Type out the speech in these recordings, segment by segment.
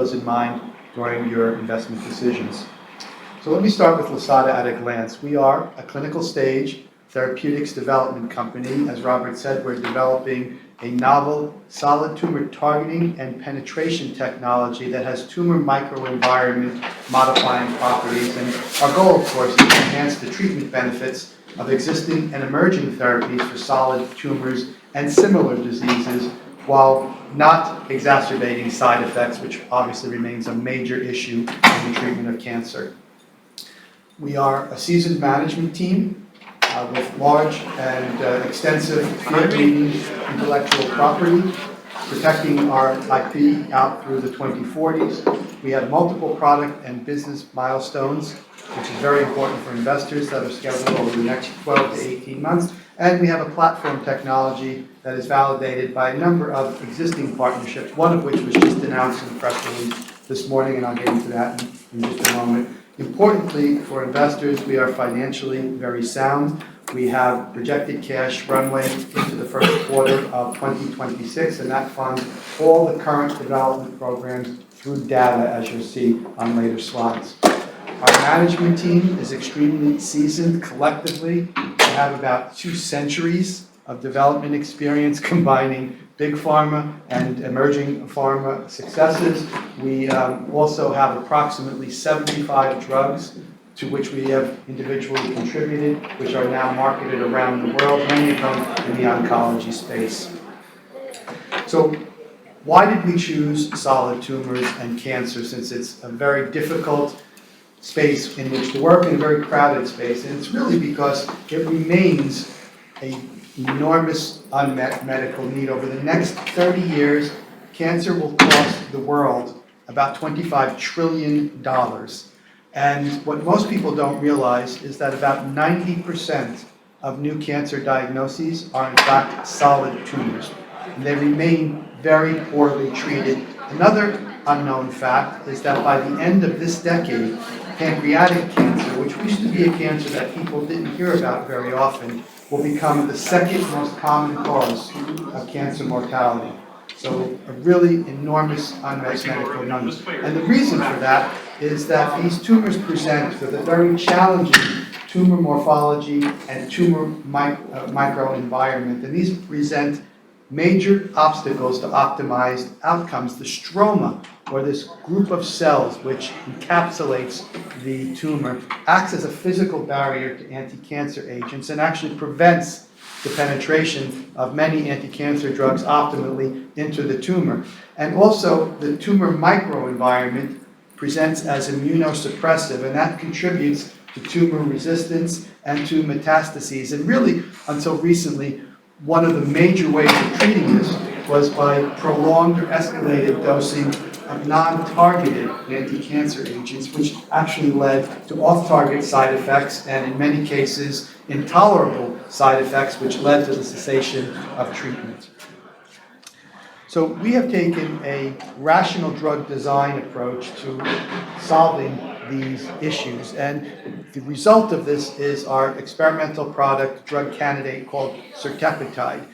those in mind during your investment decisions. So let me start with Lisata at a glance. We are a clinical stage therapeutics development company. As Robert said, we're developing a novel solid tumor targeting and penetration technology that has tumor microenvironment modifying properties. And our goal, of course, is to enhance the treatment benefits of existing and emerging therapies for solid tumors and similar diseases, while not exacerbating side effects, which obviously remains a major issue in the treatment of cancer. We are a seasoned management team with large and extensive field-leading intellectual property, protecting our IP out through the 2040s. We have multiple product and business milestones, which is very important for investors, that are scheduled over the next 12 to 18 months. And we have a platform technology that is validated by a number of existing partnerships, one of which was just announced in the press release this morning, and I'll get into that in just a moment. Importantly, for investors, we are financially very sound. We have projected cash runway into the first quarter of 2026, and that funds all the current development programs through data, as you'll see on later slides. Our management team is extremely seasoned collectively. We have about 2 centuries of development experience combining big pharma and emerging pharma successes. We also have approximately 75 drugs to which we have individually contributed, which are now marketed around the world, many of them in the oncology space. So why did we choose solid tumors and cancer, since it's a very difficult space in which to work, in a very crowded space? And it's really because it remains an enormous unmet medical need. Over the next 30 years, cancer will cost the world about $25 trillion. And what most people don't realize is that about 90% of new cancer diagnoses are in fact solid tumors. And they remain very poorly treated. Another unknown fact is that by the end of this decade, pancreatic cancer, which used to be a cancer that people didn't hear about very often, will become the second most common cause of cancer mortality. So a really enormous unmet medical need. And the reason for that is that these tumors present with a very challenging tumor morphology and tumor microenvironment. And these present major obstacles to optimized outcomes. The stroma, or this group of cells which encapsulates the tumor, acts as a physical barrier to anti-cancer agents and actually prevents the penetration of many anti-cancer drugs optimally into the tumor. And also, the tumor microenvironment presents as immunosuppressive, and that contributes to tumor resistance and to metastases. And really, until recently, one of the major ways of treating this was by prolonged or escalated dosing of non-targeted anti-cancer agents, which actually led to off-target side effects and, in many cases, intolerable side effects, which led to the cessation of treatment. So we have taken a rational drug design approach to solving these issues, and the result of this is our experimental product drug candidate called Therapeutics.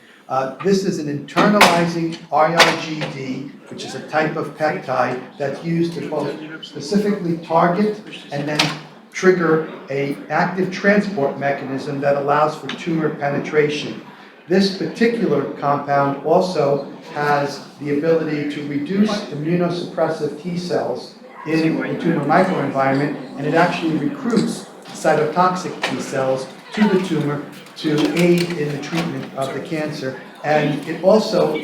This is an internalizing IRGD, which is a type of peptide that's used to both specifically target and then trigger an active transport mechanism that allows for tumor penetration. This particular compound also has the ability to reduce immunosuppressive T cells in the tumor microenvironment, and it actually recruits cytotoxic T cells to the tumor to aid in the treatment of the cancer. And it also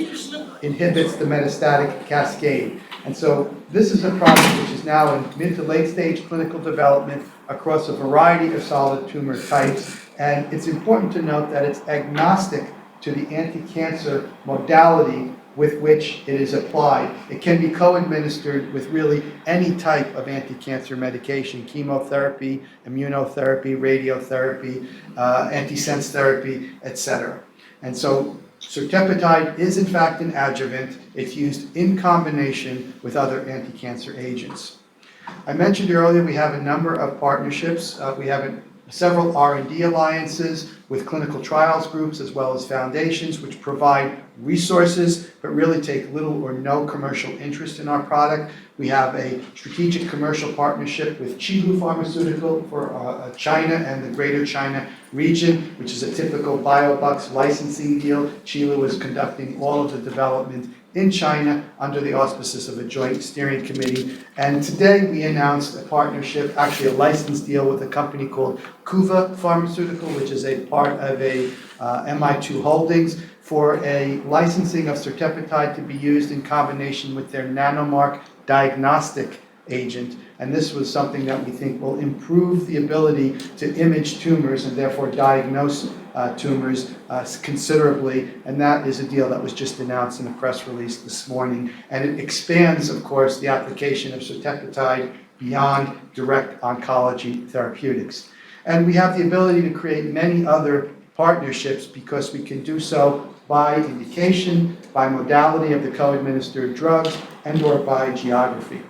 inhibits the metastatic cascade. And so this is a product which is now in mid to late stage clinical development across a variety of solid tumor types. And it's important to note that it's agnostic to the anti-cancer modality with which it is applied. It can be co-administered with really any type of anti-cancer medication: chemotherapy, immunotherapy, radiotherapy, antisense therapy, etc. And so Therapeutics is in fact an adjuvant. It's used in combination with other anti-cancer agents. I mentioned earlier we have a number of partnerships. We have several R&D alliances with clinical trials groups as well as foundations which provide resources but really take little or no commercial interest in our product. We have a strategic commercial partnership with Qilu Pharmaceutical for China and the Greater China region, which is a typical biobucks licensing deal. Qilu is conducting all of the development in China under the auspices of a joint steering committee. And today we announced a partnership, actually a license deal with a company called Kuva Pharmaceutical, which is a part of a MI2 Holdings, for a licensing of certepetide to be used in combination with their Nanomark diagnostic agent. And this was something that we think will improve the ability to image tumors and therefore diagnose tumors considerably. And that is a deal that was just announced in a press release this morning. And it expands, of course, the application of certepetide beyond direct oncology therapeutics. And we have the ability to create many other partnerships because we can do so by indication, by modality of the co-administered drugs, and or by geography.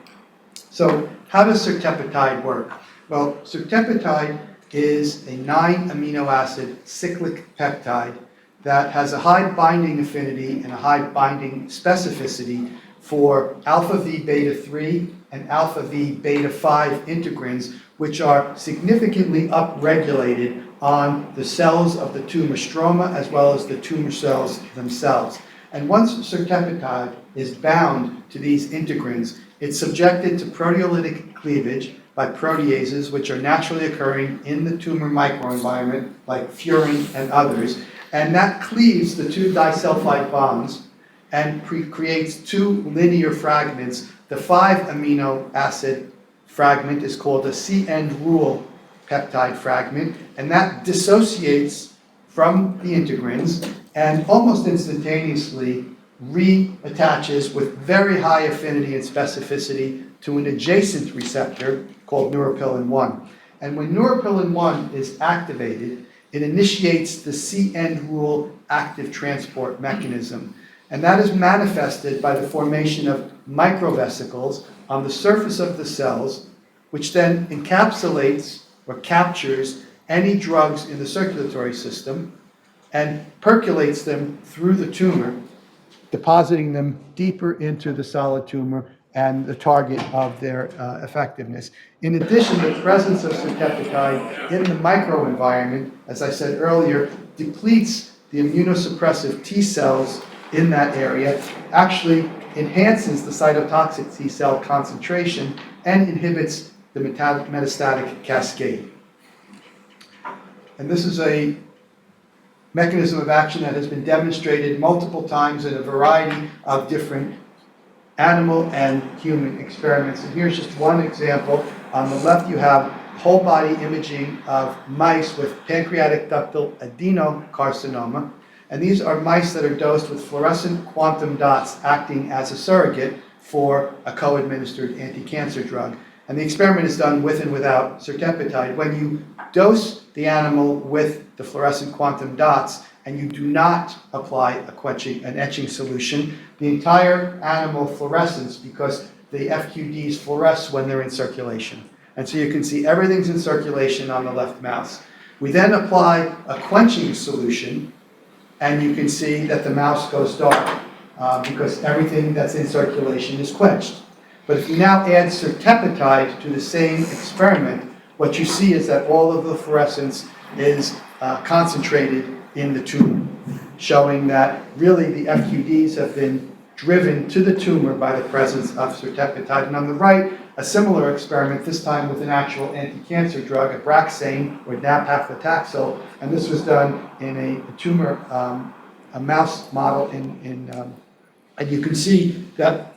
So how does certepetide work? Well, certepetide is a 9-amino acid cyclic peptide that has a high binding affinity and a high binding specificity for alpha V beta 3 and alpha V beta 5 integrins, which are significantly upregulated on the cells of the tumor stroma as well as the tumor cells themselves. And once certepetide is bound to these integrins, it's subjected to proteolytic cleavage by proteases which are naturally occurring in the tumor microenvironment, like furin and others, and that cleaves the two disulfide bonds and creates two linear fragments. The 5-amino acid fragment is called a C-end rule peptide fragment, and that dissociates from the integrins and almost instantaneously reattaches with very high affinity and specificity to an adjacent receptor called neuropilin-1. And when neuropilin-1 is activated, it initiates the C-end rule active transport mechanism. And that is manifested by the formation of microvesicles on the surface of the cells, which then encapsulates or captures any drugs in the circulatory system and percolates them through the tumor, depositing them deeper into the solid tumor and the target of their effectiveness. In addition, the presence of certepetide in the microenvironment, as I said earlier, depletes the immunosuppressive T cells in that area, actually enhances the cytotoxic T cell concentration, and inhibits the metastatic cascade. And this is a mechanism of action that has been demonstrated multiple times in a variety of different animal and human experiments. And here's just one example. On the left you have whole body imaging of mice with pancreatic ductal adenocarcinoma. And these are mice that are dosed with fluorescent quantum dots acting as a surrogate for a co-administered anti-cancer drug. And the experiment is done with and without certepetide. When you dose the animal with the fluorescent quantum dots and you do not apply an etching solution, the entire animal fluoresces because the FQDs fluoresce when they're in circulation. And so you can see everything's in circulation on the left mouse. We then apply a quenching solution, and you can see that the mouse goes dark because everything that's in circulation is quenched. But if you now add certepetide to the same experiment, what you see is that all of the fluorescence is concentrated in the tumor, showing that really the FQDs have been driven to the tumor by the presence of certepetide. And on the right, a similar experiment, this time with an actual anti-cancer drug, Abraxane or nab-paclitaxel, and this was done in a tumor, a mouse model, and you can see that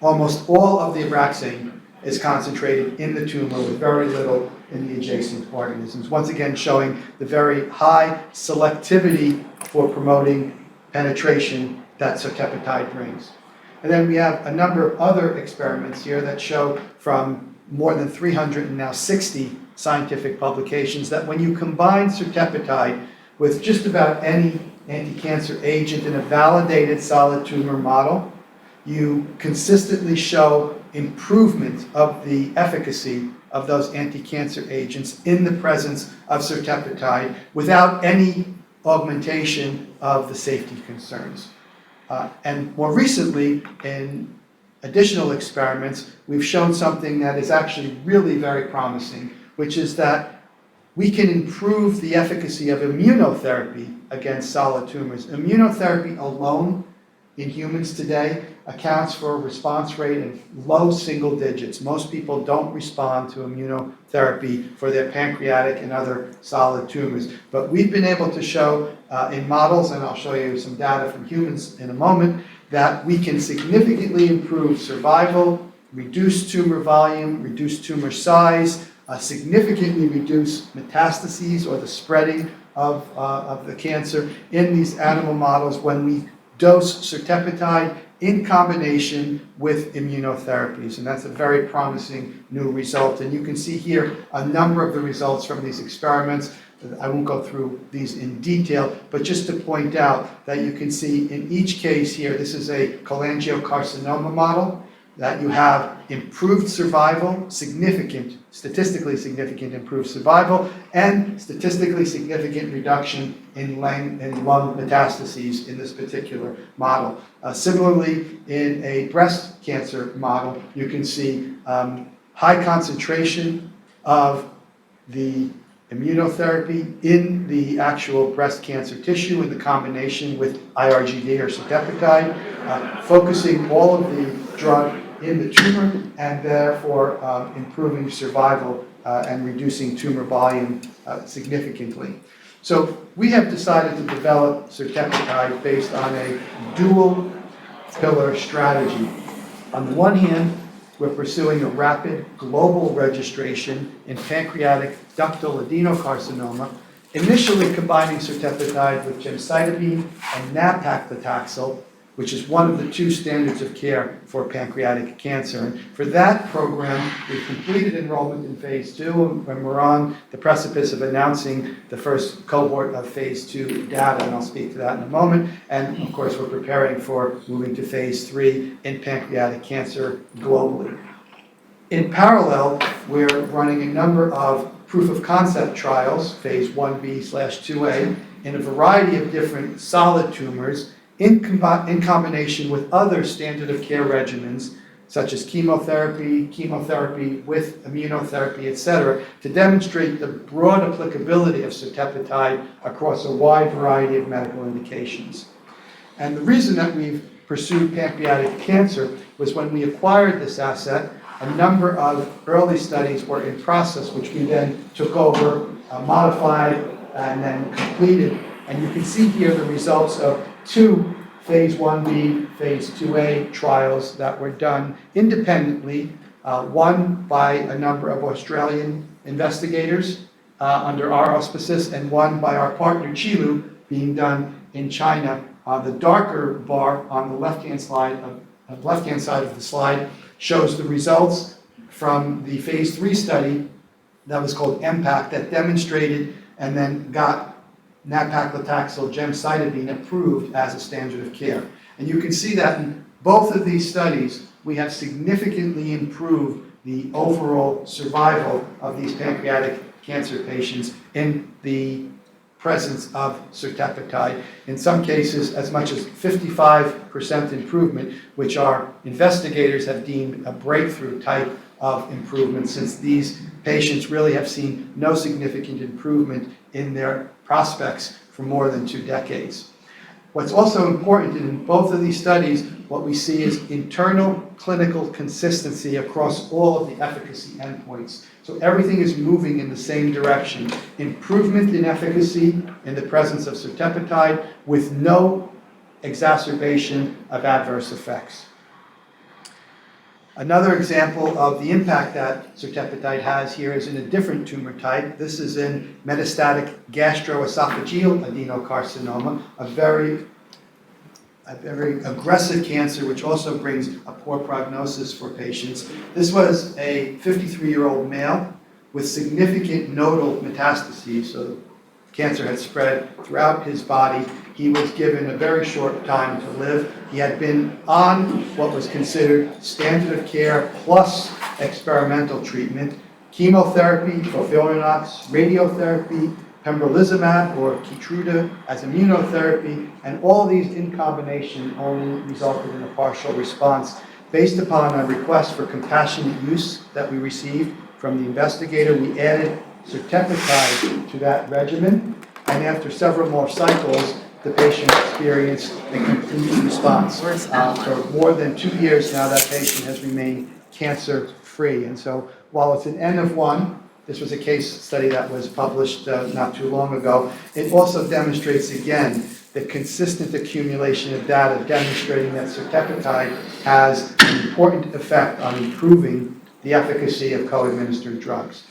almost all of the Abraxane is concentrated in the tumor with very little in the adjacent organisms. Once again, showing the very high selectivity for promoting penetration that certepetide brings. And then we have a number of other experiments here that show from more than 300 and now 60 scientific publications that when you combine certepetide with just about any anti-cancer agent in a validated solid tumor model, you consistently show improvement of the efficacy of those anti-cancer agents in the presence of certepetide without any augmentation of the safety concerns. And more recently, in additional experiments, we've shown something that is actually really very promising, which is that we can improve the efficacy of immunotherapy against solid tumors. Immunotherapy alone in humans today accounts for a response rate in low single digits. Most people don't respond to immunotherapy for their pancreatic and other solid tumors. But we've been able to show in models, and I'll show you some data from humans in a moment, that we can significantly improve survival, reduce tumor volume, reduce tumor size, significantly reduce metastases or the spreading of the cancer in these animal models when we dose certepetide in combination with immunotherapies. And that's a very promising new result. And you can see here a number of the results from these experiments. I won't go through these in detail, but just to point out that you can see in each case here, this is a cholangiocarcinoma model, that you have improved survival, statistically significant improved survival, and statistically significant reduction in lung metastases in this particular model. Similarly, in a breast cancer model, you can see high concentration of the immunotherapy in the actual breast cancer tissue in the combination with IRGD or certepetide, focusing all of the drug in the tumor and therefore improving survival and reducing tumor volume significantly. So we have decided to develop certepetide based on a dual pillar strategy. On the one hand, we're pursuing a rapid global registration in pancreatic ductal adenocarcinoma, initially combining certepetide with gemcitabine and nab-paclitaxel, which is one of the two standards of care for pancreatic cancer. And for that program, we've completed enrollment in phase 2, and we're on the precipice of announcing the first cohort of phase 2 data, and I'll speak to that in a moment. And of course, we're preparing for moving to phase 3 in pancreatic cancer globally. In parallel, we're running a number of proof of concept trials, phase 1b/2a, in a variety of different solid tumors in combination with other standard of care regimens, such as chemotherapy with immunotherapy, etc., to demonstrate the broad applicability of certepetide across a wide variety of medical indications. And the reason that we've pursued pancreatic cancer was when we acquired this asset, a number of early studies were in process, which we then took over, modified, and then completed. And you can see here the results of 2 phase 1b, phase 2a trials that were done independently, one by a number of Australian investigators under our auspices, and one by our partner Qilu, being done in China. The darker bar on the left-hand side of the slide shows the results from the phase 3 study that was called MPACT, that demonstrated and then got nab-paclitaxel gemcitabine approved as a standard of care. And you can see that in both of these studies, we have significantly improved the overall survival of these pancreatic cancer patients in the presence of certepetide. In some cases, as much as 55% improvement, which our investigators have deemed a breakthrough type of improvement, since these patients really have seen no significant improvement in their prospects for more than 2 decades. What's also important in both of these studies, what we see is internal clinical consistency across all of the efficacy endpoints. So everything is moving in the same direction. Improvement in efficacy in the presence of certepetide with no exacerbation of adverse effects. Another example of the impact that certepetide has here is in a different tumor type. This is in metastatic gastroesophageal adenocarcinoma, a very aggressive cancer, which also brings a poor prognosis for patients. This was a 53-year-old male with significant nodal metastases, so the cancer had spread throughout his body. He was given a very short time to live. He had been on what was considered standard of care plus experimental treatment, chemotherapy, FOLFIRINOX, radiotherapy, pembrolizumab or Keytruda as immunotherapy, and all these in combination only resulted in a partial response. Based upon a request for compassionate use that we received from the investigator, we added certepetide to that regimen, and after several more cycles, the patient experienced a complete response. For more than 2 years now, that patient has remained cancer-free. And so while it's an N of 1, this was a case study that was published not too long ago, it also demonstrates again the consistent accumulation of data demonstrating that certepetide has an important effect on improving the efficacy of co-administered drugs.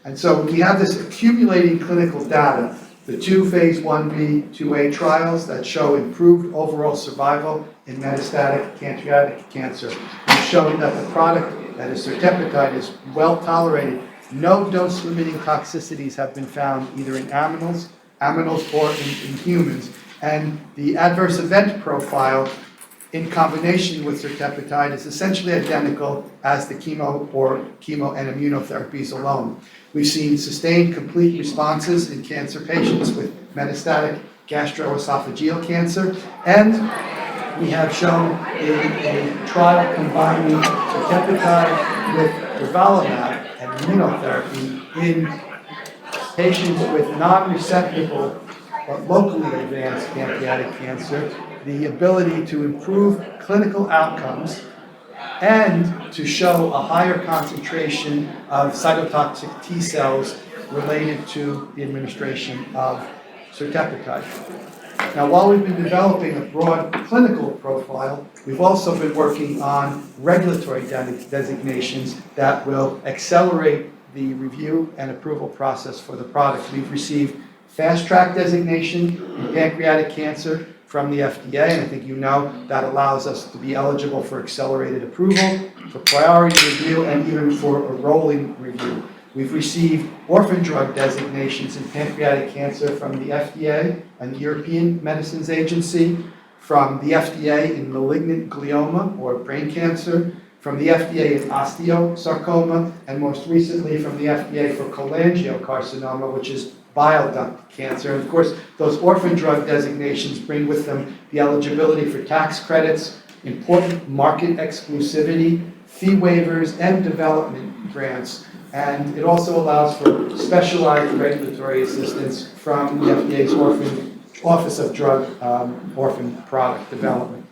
And so we have this accumulating clinical data, the 2 phase 1b, 2a trials that show improved overall survival in metastatic pancreatic cancer. We've shown that the product, that is certepetide, is well tolerated. No dose-limiting toxicities have been found either in animals or in humans. And the adverse event profile in combination with certepetide is essentially identical as the chemo and immunotherapies alone. We've seen sustained complete responses in cancer patients with metastatic gastroesophageal cancer, and we have shown in a trial combining certepetide with durvalumab and immunotherapy in patients with non-resectable but locally advanced pancreatic cancer, the ability to improve clinical outcomes and to show a higher concentration of cytotoxic T cells related to the administration of certepetide. Now, while we've been developing a broad clinical profile, we've also been working on regulatory designations that will accelerate the review and approval process for the product. We've received Fast Track designation in pancreatic cancer from the FDA, and I think you know that allows us to be eligible for accelerated approval, for priority review, and even for a rolling review. We've received orphan drug designations in pancreatic cancer from the FDA and the European Medicines Agency, from the FDA in malignant glioma or brain cancer, from the FDA in osteosarcoma, and most recently from the FDA for cholangiocarcinoma, which is bile duct cancer. And of course, those orphan drug designations bring with them the eligibility for tax credits, important market exclusivity, fee waivers, and development grants. And it also allows for specialized regulatory assistance from the FDA's Office of Drug Orphan Product Development.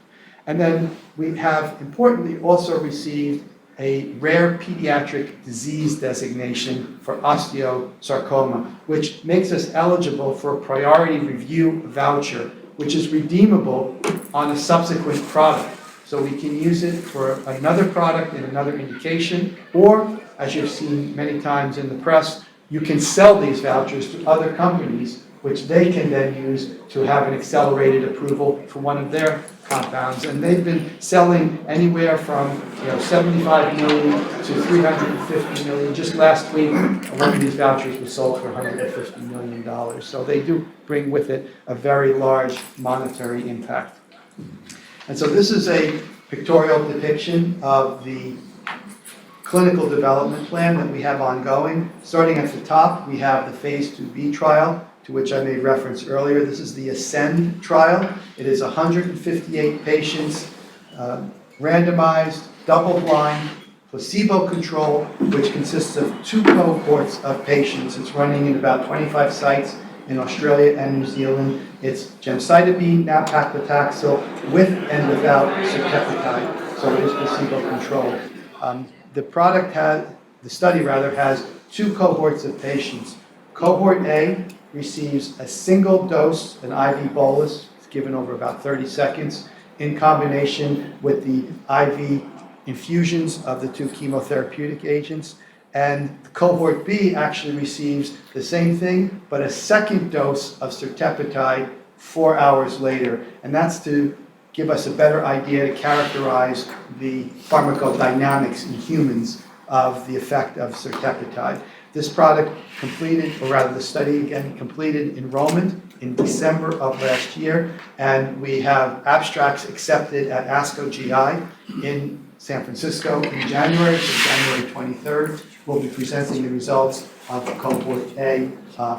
And then we have, importantly, also received a rare pediatric disease designation for osteosarcoma, which makes us eligible for a priority review voucher, which is redeemable on a subsequent product. So we can use it for another product in another indication, or, as you've seen many times in the press, you can sell these vouchers to other companies, which they can then use to have an accelerated approval for one of their compounds. And they've been selling anywhere from 75 million to 350 million. Just last week, one of these vouchers was sold for $150 million. So they do bring with it a very large monetary impact. And so this is a pictorial depiction of the clinical development plan that we have ongoing. Starting at the top, we have the phase 2b trial, to which I made reference earlier. This is the ASCEND trial. It is 158 patients, randomized, double-blind, placebo-controlled, which consists of 2 cohorts of patients. It's running in about 25 sites in Australia and New Zealand. It's gemcitabine, nab-paclitaxel, with and without certepetide, so it is placebo-controlled. The study has 2 cohorts of patients. Cohort A receives a single dose, an IV bolus, it's given over about 30 seconds, in combination with the IV infusions of the 2 chemotherapeutic agents. And cohort B actually receives the same thing, but a second dose of certepetide 4 hours later. And that's to give us a better idea to characterize the pharmacodynamics in humans of the effect of certepetide. This product completed, or rather the study again completed enrollment in December of last year, and we have abstracts accepted at ASCO GI in San Francisco in January, so January 23rd. will be presenting the results of cohort A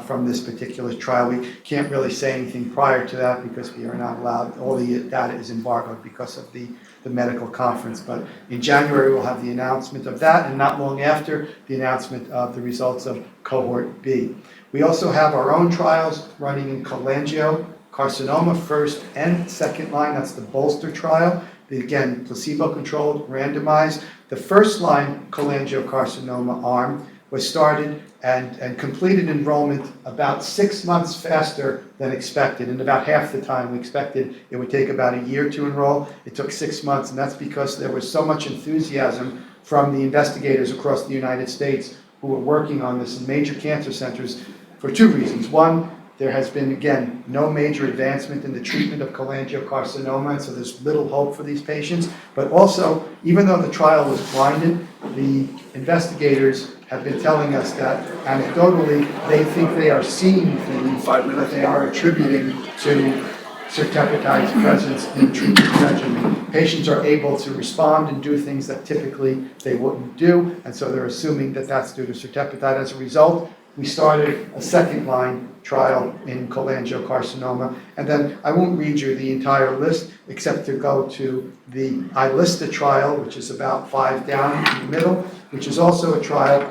from this particular trial. We can't really say anything prior to that because we are not allowed, all the data is embargoed because of the medical conference. But in January, we'll have the announcement of that, and not long after, the announcement of the results of cohort B. We also have our own trials running in cholangiocarcinoma, first and second line. That's the BOLSTER trial. Again, placebo-controlled, randomized. The first-line cholangiocarcinoma arm was started and completed enrollment about 6 months faster than expected, and about half the time. We expected it would take about a year to enroll. It took 6 months, and that's because there was so much enthusiasm from the investigators across the United States who were working on this in major cancer centers for two reasons. One, there has been, again, no major advancement in the treatment of cholangiocarcinoma, and so there's little hope for these patients. But also, even though the trial was blinded, the investigators have been telling us that anecdotally they think they are seeing things that they are attributing to certepetide's presence in the treatment regimen. Patients are able to respond and do things that typically they wouldn't do, and so they're assuming that that's due to certepetide. As a result, we started a second-line trial in cholangiocarcinoma, and then I won't read you the entire list except to go to the ILISTA trial, which is about 5 down in the middle, which is also a trial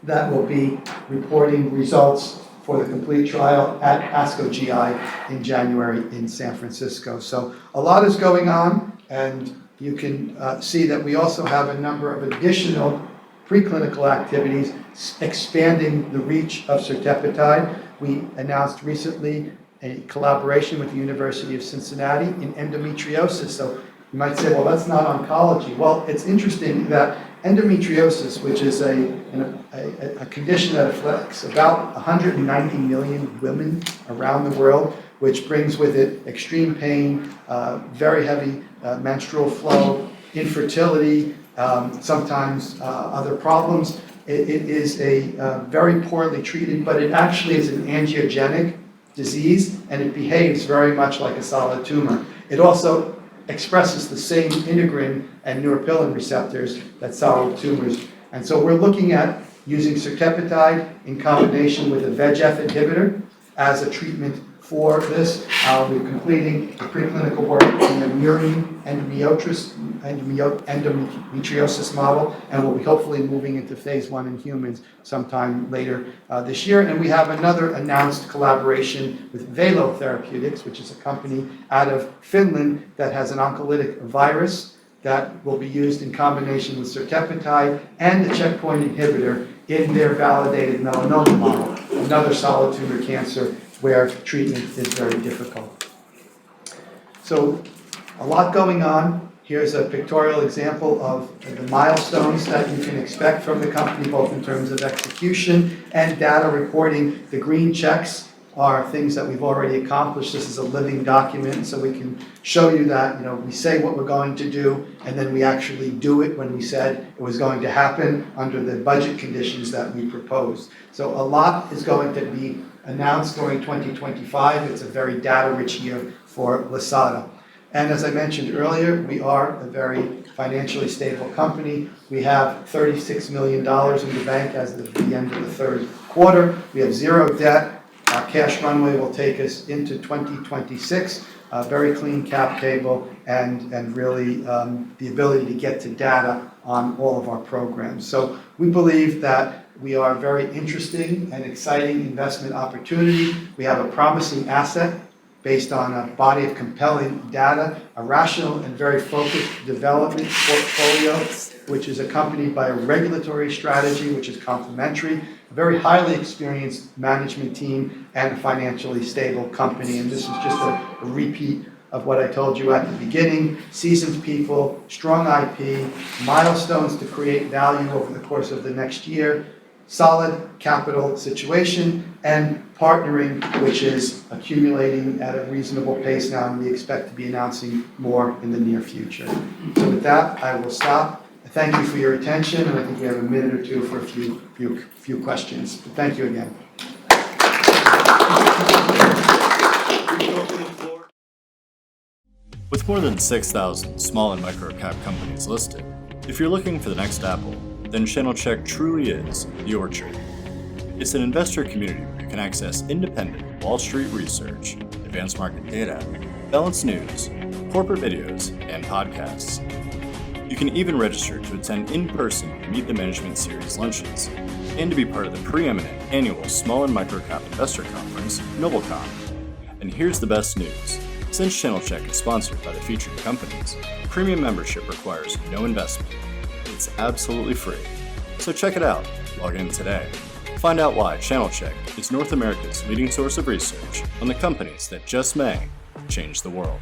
that will be reporting results for the complete trial at ASCO GI in January in San Francisco. So a lot is going on, and you can see that we also have a number of additional preclinical activities expanding the reach of certepetide. We announced recently a collaboration with the University of Cincinnati in endometriosis. So you might say, well, that's not oncology. Well, it's interesting that endometriosis, which is a condition that afflicts about 190 million women around the world, which brings with it extreme pain, very heavy menstrual flow, infertility, sometimes other problems. It is a very poorly treated, but it actually is an angiogenic disease, and it behaves very much like a solid tumor. It also expresses the same integrin and neuropilin receptors that solid tumors. And so we're looking at using certepetide in combination with a VEGF inhibitor as a treatment for this. We're completing the preclinical work in the murine endometriosis model, and we'll be hopefully moving into phase 1 in humans sometime later this year. And we have another announced collaboration with Therapeutics, which is a company out of Finland that has an oncolytic virus that will be used in combination with certepetide and the checkpoint inhibitor in their validated melanoma model, another solid tumor cancer where treatment is very difficult. So a lot going on. Here's a pictorial example of the milestones that you can expect from the company, both in terms of execution and data reporting. The green checks are things that we've already accomplished. This is a living document, so we can show you that, we say what we're going to do, and then we actually do it when we said it was going to happen under the budget conditions that we proposed. So a lot is going to be announced during 2025. It's a very data-rich year for Lisata. And as I mentioned earlier, we are a very financially stable company. We have $36 million in the bank as of the end of the third quarter. We have 0 debt. Our cash runway will take us into 2026, a very clean cap table, and really the ability to get to data on all of our programs. So we believe that we are a very interesting and exciting investment opportunity. We have a promising asset based on a body of compelling data, a rational and very focused development portfolio, which is accompanied by a regulatory strategy, which is complementary, a very highly experienced management team, and a financially stable company. And this is just a repeat of what I told you at the beginning. Seasoned people, strong IP, milestones to create value over the course of the next year, solid capital situation, and partnering, which is accumulating at a reasonable pace now, and we expect to be announcing more in the near future. So with that, I will stop. Thank you for your attention, and I think we have a minute or two for a few questions. But thank you again. With more than 6,000 small and micro-cap companies listed, if you're looking for the next Apple, then Channel Check truly is the orchard. It's an investor community where you can access independent Wall Street research, advanced market data, balanced news, corporate videos, and podcasts. You can even register to attend in-person Meet the Management Series luncheons and to be part of the preeminent annual Small and Microcap Investor Conference, NobleCon. And here's the best news. Since Channel Check is sponsored by the featured companies, premium membership requires no investment. It's absolutely free. So check it out. Log in today. Find out why Channel Check is North America's leading source of research on the companies that just may change the world.